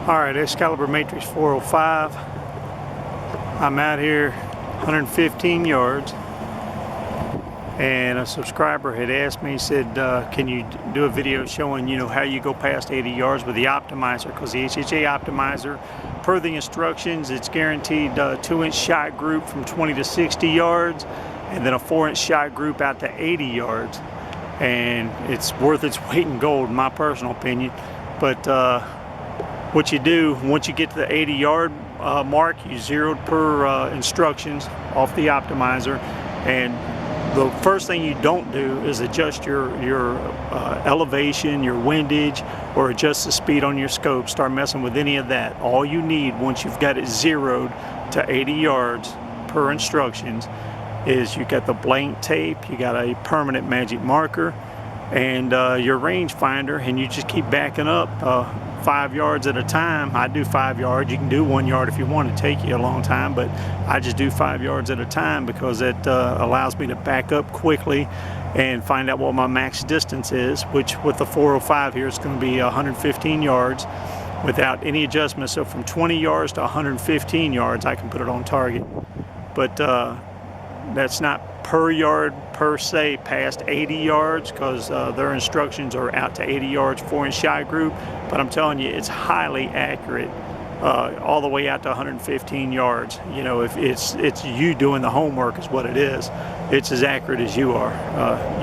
Alright, Excalibur Matrix 405. I'm out here 115 yards, and a subscriber had asked me, he said, can you do a video showing, how you go past 80 yards with the Optimizer, because the HHA Optimizer, per the instructions, it's guaranteed 2-inch shot group from 20 to 60 yards, and then a 4-inch shot group out to 80 yards. And it's worth its weight in gold, in my personal opinion. But what you do, once you get to the 80-yard mark, you zeroed per instructions off the Optimizer, and the first thing you don't do is adjust your elevation, your windage, or adjust the speed on your scope. Start messing with any of that. All you need once you've got it zeroed to 80 yards per instructions is you got the blank tape, you got a permanent magic marker, and your rangefinder, and you just keep backing up 5 yards at a time. I do 5 yards. You can do 1 yard if you want. To take you a long time, but I just do 5 yards at a time because it allows me to back up quickly and find out what my max distance is, which with the 405 here it's going to be 115 yards without any adjustment. So from 20 yards to 115 yards I can put it on target, but that's not per yard per se past 80 yards, because their instructions are out to 80 yards 4-inch shot group, but I'm telling you, it's highly accurate all the way out to 115 yards. If it's you doing the homework is what it is. It's as accurate as you are.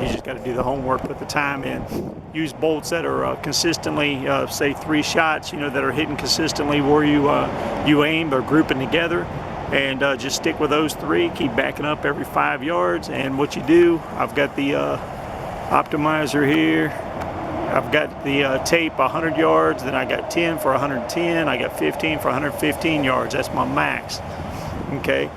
You just got to do the homework, put the time in, use bolts that are consistently, say 3 shots, that are hitting consistently where you aim, or grouping together. And just stick with those 3, keep backing up every 5 yards. And what you do, I've got the Optimizer here, I've got the tape 100 yards, then I got 10 for 110, I got 15 for 115 yards. That's my max. Okay,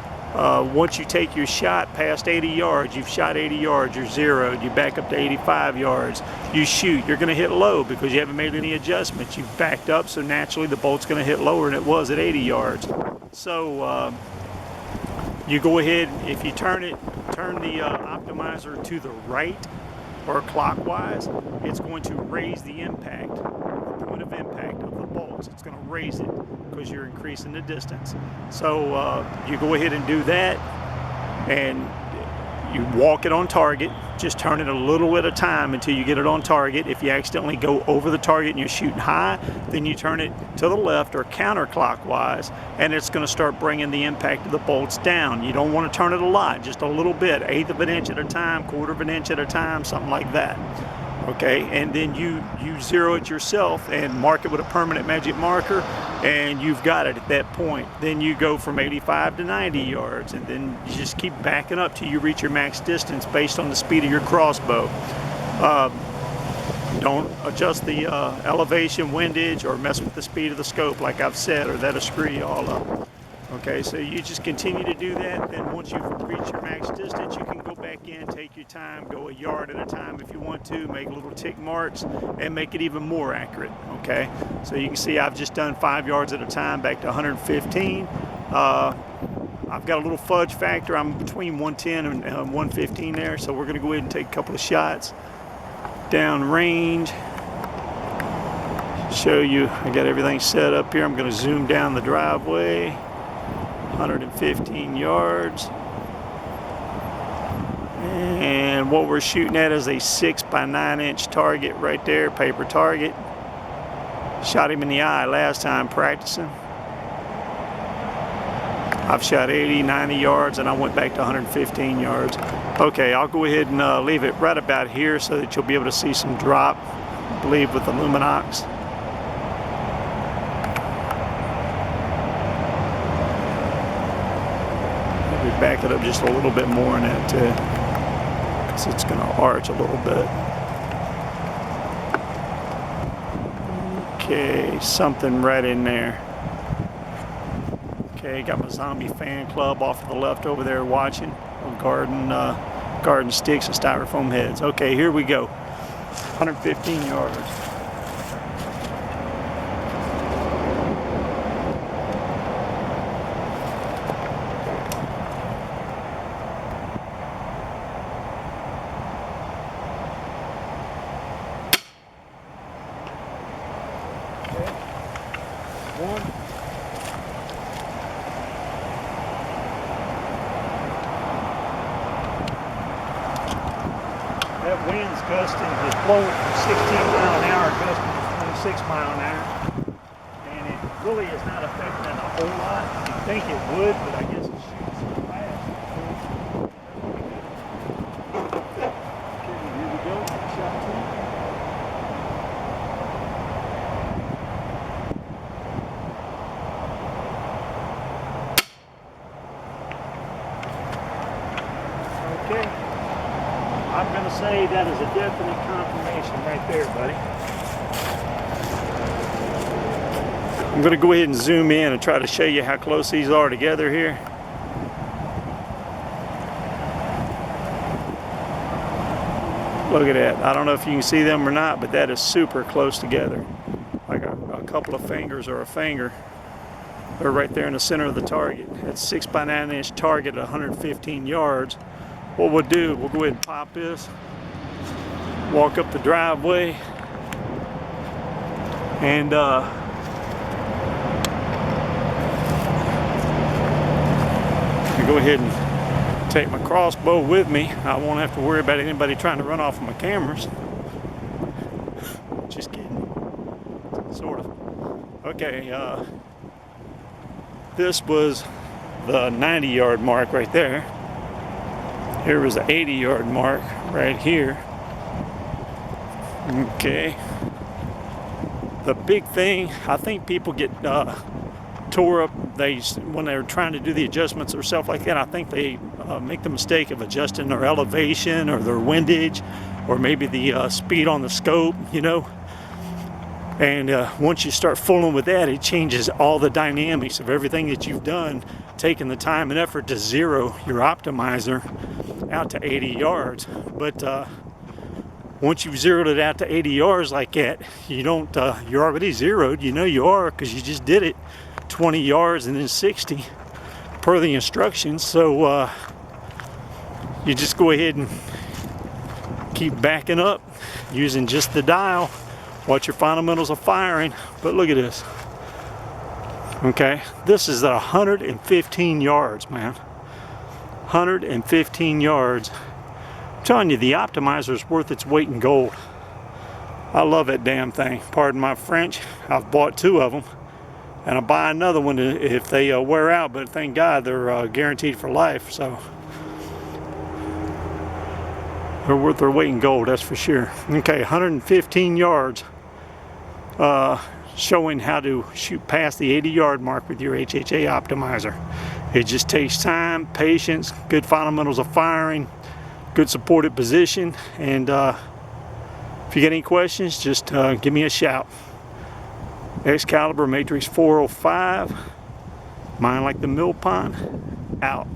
once you take your shot past 80 yards, you've shot 80 yards, you're zeroed, you back up to 85 yards, you shoot, you're going to hit low because you haven't made any adjustments. You've backed up, so naturally the bolt's going to hit lower than it was at 80 yards. So you go ahead, if you turn the Optimizer to the right or clockwise, it's going to raise the impact, the point of impact of the bolts. It's going to raise it because you're increasing the distance. So you go ahead and do that, and you walk it on target. Just turn it a little at a time until you get it on target. If you accidentally go over the target and you're shooting high, then you turn it to the left or counterclockwise, and it's going to start bringing the impact of the bolts down. You don't want to turn it a lot, just a little bit, 1/8 of an inch at a time, 1/4 of an inch at a time, something like that. Okay, and then you zero it yourself and mark it with a permanent magic marker, and you've got it at that point. Then you go from 85 to 90 yards, and then you just keep backing up till you reach your max distance based on the speed of your crossbow. Don't adjust the elevation, windage, or mess with the speed of the scope like I've said, or that'll screw you all up. Okay, so you just continue to do that. Then once you've reached your max distance, you can go back in, take your time, go 1 yard at a time if you want to, make little tick marks and make it even more accurate. Okay, so you can see I've just done 5 yards at a time back to 115. I've got a little fudge factor. I'm between 110 and 115 there, so we're going to go ahead and take a couple of shots down range. Show you, I got everything set up here. I'm going to zoom down the driveway. 115 yards, and what we're shooting at is a 6x9 inch target right there, paper target. Shot him in the eye last time practicing. I've shot 80, 90 yards, and I went back to 115 yards. Okay, I'll go ahead and leave it right about here so that you'll be able to see some drop, I believe, with the Luminox. Back it up just a little bit more in that too, because it's going to arch a little bit. Okay, something right in there. Okay, got my zombie fan club off to the left over there watching. Garden sticks and styrofoam heads. Okay, here we go. 115 yards. one. That wind's gusting, has blown from 16 mile an hour, gusting to 26 mile an hour. And it really is not affecting it a whole lot. You'd think it would, but I guess it's shooting so fast. Okay, here we go. Shot two. Okay. I'm going to say that is a definite confirmation right there, buddy. I'm going to go ahead and zoom in and try to show you how close these are together here. Look at that. I don't know if you can see them or not, but that is super close together. Like a couple of fingers or a finger. They're right there in the center of the target. That's 6 by 9 inch target at 115 yards. What we'll do, we'll go ahead and pop this, walk up the driveway, and go ahead and take my crossbow with me. I won't have to worry about anybody trying to run off of my cameras. Just kidding, sort of. Okay, this was the 90-yard mark right there. Here was the 80-yard mark right here. Okay. The big thing, I think people get tore up. When they're trying to do the adjustments or stuff like that, I think they make the mistake of adjusting their elevation or their windage, or maybe the speed on the scope, you know. And once you start fooling with that, it changes all the dynamics of everything that you've done, taking the time and effort to zero your optimizer out to 80 yards. But once you've zeroed it out to 80 yards like that, you don't, you're already zeroed. You know you are, because you just did it 20 yards and then 60 per the instructions. So you just go ahead and keep backing up using just the dial. Watch your fundamentals of firing. But look at this. Okay, this is at 115 yards, man. 115 yards. I'm telling you, the Optimizer is worth its weight in gold. I love that damn thing. Pardon my French. I've bought 2 of them, and I'll buy another one if they wear out, but thank God they're guaranteed for life. So they're worth their weight in gold, that's for sure. Okay, 115 yards. Showing how to shoot past the 80-yard mark with your HHA Optimizer. It just takes time, patience, good fundamentals of firing, good supported position, and if you get any questions, just give me a shout. Excalibur Matrix 405, mine like the mill pond, out.